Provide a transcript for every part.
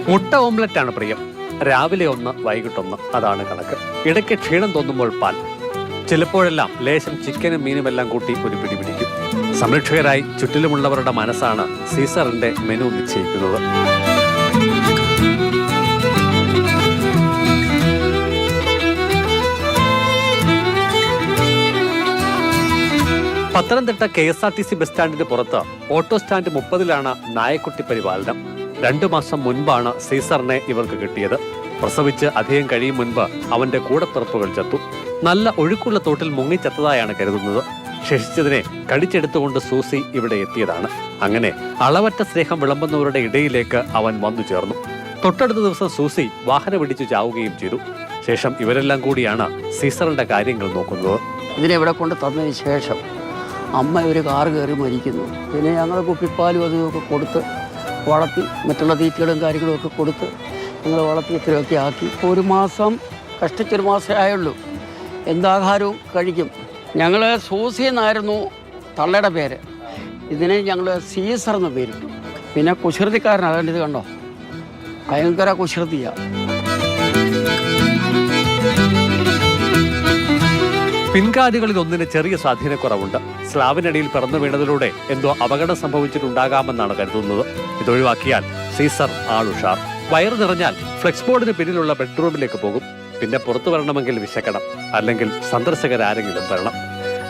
മുട്ട ഓംലെറ്റാണ് പ്രിയം. രാവിലെ ഒന്ന് വൈകിട്ടൊന്ന്, അതാണ് കണക്ക്. ഇടയ്ക്ക് ക്ഷീണം തോന്നുമ്പോൾ പാൽ, ചിലപ്പോഴെല്ലാം ലേശം ചിക്കനും മീനുമെല്ലാം കൂട്ടി ഒരു പിടി പിടിക്കും. സംരക്ഷകരായി ചുറ്റിലുമുള്ളവരുടെ മനസ്സാണ് സീസറിന്റെ മെനു നിശ്ചയിക്കുന്നത്. പത്തനംതിട്ട KSRTC ബസ് സ്റ്റാൻഡിന് പുറത്ത് ഓട്ടോ സ്റ്റാൻഡ് 30-ലാണ് നായക്കുട്ടി പരിപാലനം. 2 മാസം മുൻപാണ് സീസറിനെ ഇവർക്ക് കിട്ടിയത്. പ്രസവിച്ച് അധികം കഴിയും മുൻപ് അവന്റെ കൂടപ്പിറപ്പുകൾ ചത്തു. നല്ല ഒഴുക്കുള്ള തോട്ടിൽ മുങ്ങിച്ചത്തതായാണ് കരുതുന്നത്. ശേഷിച്ചതിനെ കടിച്ചെടുത്തുകൊണ്ട് സൂസി ഇവിടെ എത്തിയതാണ്. അങ്ങനെ അളവറ്റ സ്നേഹം വിളമ്പുന്നവരുടെ ഇടയിലേക്ക് അവൻ വന്നു ചേർന്നു. തൊട്ടടുത്ത ദിവസം സൂസി വാഹനം ഇടിച്ചു ചാവുകയും ചെയ്തു. ശേഷം ഇവരെല്ലാം കൂടിയാണ് സീസറിന്റെ കാര്യങ്ങൾ നോക്കുന്നത്. ഇതിനെവിടെ കൊണ്ട് തന്നതിന് ശേഷം അമ്മ ഒരു കാറ് കയറി മരിക്കുന്നു. പിന്നെ ഞങ്ങൾ കുപ്പിപ്പാലും അതുമൊക്കെ കൊടുത്ത് വളർത്തി, മറ്റുള്ള തീറ്റകളും കാര്യങ്ങളും ഒക്കെ കൊടുത്ത് ഞങ്ങൾ വളർത്തി ഇത്രയൊക്കെ ആക്കി. ഇപ്പോൾ 1 മാസം, കഷ്ടിച്ചൊരു മാസമേ ആയുള്ളൂ. എന്താഹാരവും കഴിക്കും. ഞങ്ങൾ സൂസി എന്നായിരുന്നു തള്ളയുടെ പേര്. ഇതിനെ ഞങ്ങൾ സീസർ എന്ന് പേരിട്ടു. പിന്നെ കുസൃതിക്കാരനാണ്. അതുകൊണ്ട് ഇത് കണ്ടോ, ഭയങ്കര കുസൃതിയാണ്. പിൻകാലുകളിൽ ഒന്നിന് ചെറിയ സ്വാധീനക്കുറവുണ്ട്. സ്ലാവിനടിയിൽ പിറന്നു വീണതിലൂടെ എന്തോ അപകടം സംഭവിച്ചിട്ടുണ്ടാകാമെന്നാണ് കരുതുന്നത്. ഇതൊഴിവാക്കിയാൽ സീസർ ആളുഷാർ. വയറ് നിറഞ്ഞാൽ ഫ്ലെക്സ് ബോർഡിന് പിന്നിലുള്ള ബെഡ്റൂമിലേക്ക് പോകും. പിന്നെ പുറത്തു വരണമെങ്കിൽ വിശക്കണം, അല്ലെങ്കിൽ സന്ദർശകരാരെങ്കിലും വരണം.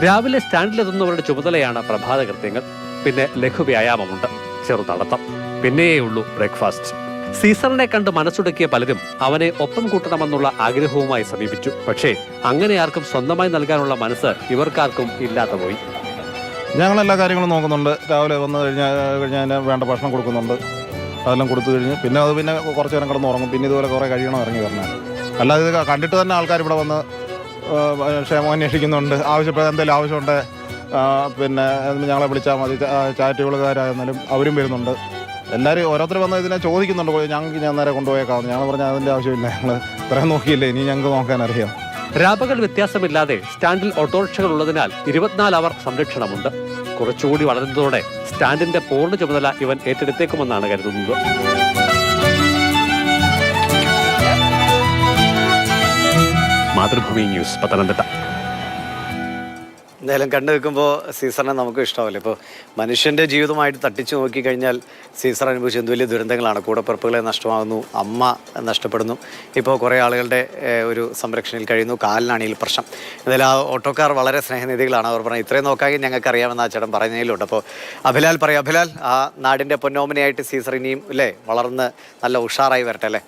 രാവിലെ സ്റ്റാൻഡിലെത്തുന്നവരുടെ ചുമതലയാണ് പ്രഭാത കൃത്യങ്ങൾ. പിന്നെ ലഘു വ്യായാമമുണ്ട്, ചെറുനടത്തം, പിന്നെയുള്ളൂ ബ്രേക്ക്ഫാസ്റ്റ്. സീസറിനെ കണ്ട് മനസ്സുടക്കിയ പലരും അവനെ ഒപ്പം കൂട്ടണമെന്നുള്ള ആഗ്രഹവുമായി സമീപിച്ചു. പക്ഷേ അങ്ങനെ ആർക്കും സ്വന്തമായി നൽകാനുള്ള മനസ്സ് ഇവർക്കാർക്കും ഇല്ലാത്ത പോയി. ഞങ്ങളെല്ലാ കാര്യങ്ങളും നോക്കുന്നുണ്ട്. രാവിലെ വന്നു കഴിഞ്ഞാൽ വേണ്ട ഭക്ഷണം കൊടുക്കുന്നുണ്ട്. അതെല്ലാം കൊടുത്തു കഴിഞ്ഞ് പിന്നെ കുറച്ച് നേരം കിടന്ന് ഉറങ്ങും. പിന്നെ ഇതുപോലെ കുറേ കഴിയണം ഇറങ്ങി വരണം. അല്ലാതെ ഇത് കണ്ടിട്ട് തന്നെ ആൾക്കാർ ഇവിടെ വന്ന് ക്ഷേമം അന്വേഷിക്കുന്നുണ്ട്. എന്തെങ്കിലും ആവശ്യമുണ്ട് പിന്നെ ഞങ്ങളെ വിളിച്ചാൽ മതി. ചാറ്റുകളുകാരായിരുന്നാലും അവരും വരുന്നുണ്ട്. എല്ലാവരും ഓരോരുത്തർ വന്ന് ഇതിനെ ചോദിക്കുന്നുണ്ട്. ഞങ്ങൾക്ക് ഞാൻ നേരെ കൊണ്ടുപോയേക്കാവുന്നു. ഞങ്ങൾ പറഞ്ഞാൽ അതിൻ്റെ ആവശ്യമില്ല, ഞങ്ങൾ ഇത്രയും നോക്കിയില്ലേ, ഇനി ഞങ്ങൾക്ക് നോക്കാൻ അറിയാം. രാപകൽ വ്യത്യാസമില്ലാതെ സ്റ്റാൻഡിൽ ഓട്ടോറിക്ഷകൾ ഉള്ളതിനാൽ 24 അവർ സംരക്ഷണമുണ്ട്. കുറച്ചുകൂടി വളരുന്നതോടെ സ്റ്റാൻഡിന്റെ പൂർണ്ണ ചുമതല ഇവൻ ഏറ്റെടുത്തേക്കുമെന്നാണ് കരുതുന്നത്. മാതൃഭൂമി ന്യൂസ്, പത്തനംതിട്ട. എന്തായാലും കണ്ടു നിൽക്കുമ്പോൾ സീസറിനെ നമുക്ക് ഇഷ്ടമല്ലേ. ഇപ്പോൾ മനുഷ്യൻ്റെ ജീവിതമായിട്ട് തട്ടിച്ചു നോക്കിക്കഴിഞ്ഞാൽ സീസർ അനുഭവിച്ച എന്ത് വലിയ ദുരന്തങ്ങളാണ്. കൂടപ്പിറപ്പുകളെ നഷ്ടമാകുന്നു, അമ്മ നഷ്ടപ്പെടുന്നു, ഇപ്പോൾ കുറേ ആളുകളുടെ ഒരു സംരക്ഷണയിൽ കഴിയുന്നു, കാലിനാണെങ്കിൽ പ്രശ്നം. എന്തായാലും ആ ഓട്ടോക്കാർ വളരെ സ്നേഹനിധികളാണ്. അവർ പറഞ്ഞത് ഇത്രയും നോക്കാമെങ്കിൽ ഞങ്ങൾക്ക് അറിയാമെന്ന് ആ ചേട്ടൻ പറയുന്നതിലുണ്ട്. അപ്പോൾ അഭിലാൽ പറയും. അഭിലാൽ, ആ നാടിൻ്റെ പൊന്നോമനയായിട്ട് സീസർ ഇനിയും അല്ലേ വളർന്ന് നല്ല ഉഷാറായി വരട്ടെ അല്ലേ.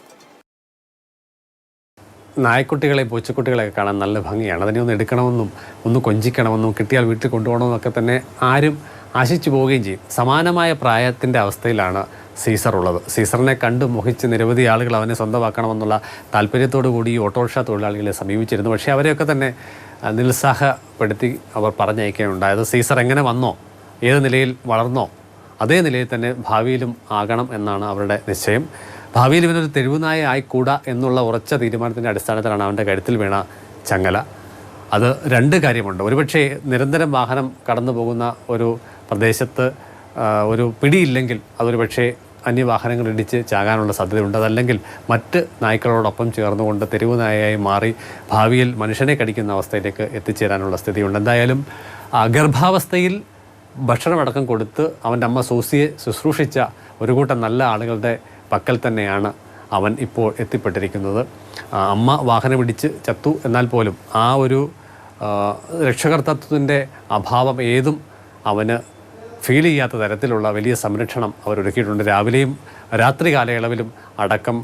നായക്കുട്ടികളെ, പൂച്ചക്കുട്ടികളെയൊക്കെ കാണാൻ നല്ല ഭംഗിയാണ്. അതിനെ ഒന്ന് എടുക്കണമെന്നും ഒന്ന് കൊഞ്ചിക്കണമെന്നും കിട്ടിയാൽ വീട്ടിൽ കൊണ്ടുപോകണമെന്നൊക്കെ തന്നെ ആരും ആശിച്ചു പോവുകയും ചെയ്യും. സമാനമായ പ്രായത്തിൻ്റെ അവസ്ഥയിലാണ് സീസർ ഉള്ളത്. സീസറിനെ കണ്ട് മോഹിച്ച് നിരവധി ആളുകൾ അവനെ സ്വന്തമാക്കണമെന്നുള്ള താല്പര്യത്തോടു കൂടി ഈ ഓട്ടോറിക്ഷ തൊഴിലാളികളെ സമീപിച്ചിരുന്നു. പക്ഷേ അവരെയൊക്കെ തന്നെ നിരുത്സാഹപ്പെടുത്തി അവർ പറഞ്ഞയക്കുകയുണ്ടായത്. സീസർ എങ്ങനെ വന്നോ, ഏത് നിലയിൽ വളർന്നോ അതേ നിലയിൽ തന്നെ ഭാവിയിലും ആകണം എന്നാണ് അവരുടെ നിശ്ചയം. ഭാവിയിൽ ഇവനൊരു തെരുവുനായ ആയിക്കൂടാ എന്നുള്ള ഉറച്ച തീരുമാനത്തിൻ്റെ അടിസ്ഥാനത്തിലാണ് അവൻ്റെ കഴുത്തിൽ വീണ ചങ്ങല. അത് 2 കാര്യമുണ്ട്. ഒരുപക്ഷെ നിരന്തരം വാഹനം കടന്നു പോകുന്ന ഒരു പ്രദേശത്ത് ഒരു പിടിയില്ലെങ്കിൽ അതൊരു പക്ഷേ അന്യവാഹനങ്ങൾ ഇടിച്ച് ചാകാനുള്ള സാധ്യതയുണ്ട്. അതല്ലെങ്കിൽ മറ്റ് നായ്ക്കളോടൊപ്പം ചേർന്നുകൊണ്ട് തെരുവുനായയായി മാറി ഭാവിയിൽ മനുഷ്യനെ കടിക്കുന്ന അവസ്ഥയിലേക്ക് എത്തിച്ചേരാനുള്ള സ്ഥിതിയുണ്ട്. എന്തായാലും ഗർഭാവസ്ഥയിൽ ഭക്ഷണമടക്കം കൊടുത്ത് അവൻ്റെ അമ്മ സൂസിയെ ശുശ്രൂഷിച്ച ഒരു കൂട്ടം നല്ല ആളുകളുടെ പക്കൽ തന്നെയാണ് അവൻ ഇപ്പോൾ എത്തിപ്പെട്ടിരിക്കുന്നത്. അമ്മ വാഹനമിടിച്ച് ചത്തു എന്നാൽ പോലും ആ ഒരു രക്ഷകർത്തത്വത്തിൻ്റെ അഭാവം ഏതും അവന് ഫീൽ ചെയ്യാത്ത തരത്തിലുള്ള വലിയ സംരക്ഷണം അവരൊരുക്കിയിട്ടുണ്ട്. രാവിലെയും രാത്രി കാലയളവിലും അടക്കം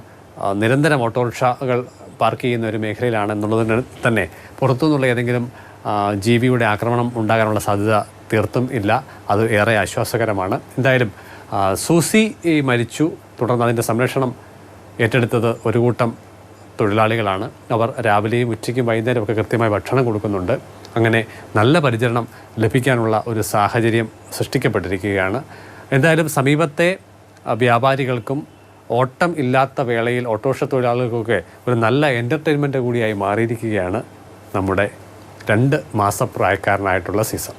നിരന്തരം ഓട്ടോറിക്ഷകൾ പാർക്ക് ചെയ്യുന്ന ഒരു മേഖലയിലാണെന്നുള്ളതിന് തന്നെ പുറത്തുനിന്നുള്ള ഏതെങ്കിലും ജീവിയുടെ ആക്രമണം ഉണ്ടാകാനുള്ള സാധ്യത തീർത്തും ഇല്ല. അത് ഏറെ ആശ്വാസകരമാണ്. എന്തായാലും സൂസി മരിച്ചു. തുടർന്ന് അതിൻ്റെ സംരക്ഷണം ഏറ്റെടുത്തത് ഒരു കൂട്ടം തൊഴിലാളികളാണ്. അവർ രാവിലെയും ഉച്ചയ്ക്കും വൈകുന്നേരമൊക്കെ കൃത്യമായി ഭക്ഷണം കൊടുക്കുന്നുണ്ട്. അങ്ങനെ നല്ല പരിചരണം ലഭിക്കാനുള്ള ഒരു സാഹചര്യം സൃഷ്ടിക്കപ്പെട്ടിരിക്കുകയാണ്. എന്തായാലും സമീപത്തെ വ്യാപാരികൾക്കും ഓട്ടം ഇല്ലാത്ത വേളയിൽ ഓട്ടോറിക്ഷ തൊഴിലാളികൾക്കൊക്കെ ഒരു നല്ല എൻ്റർടൈൻമെൻറ്റ് കൂടിയായി മാറിയിരിക്കുകയാണ് നമ്മുടെ 2 മാസപ്രായക്കാരനായിട്ടുള്ള സീസർ.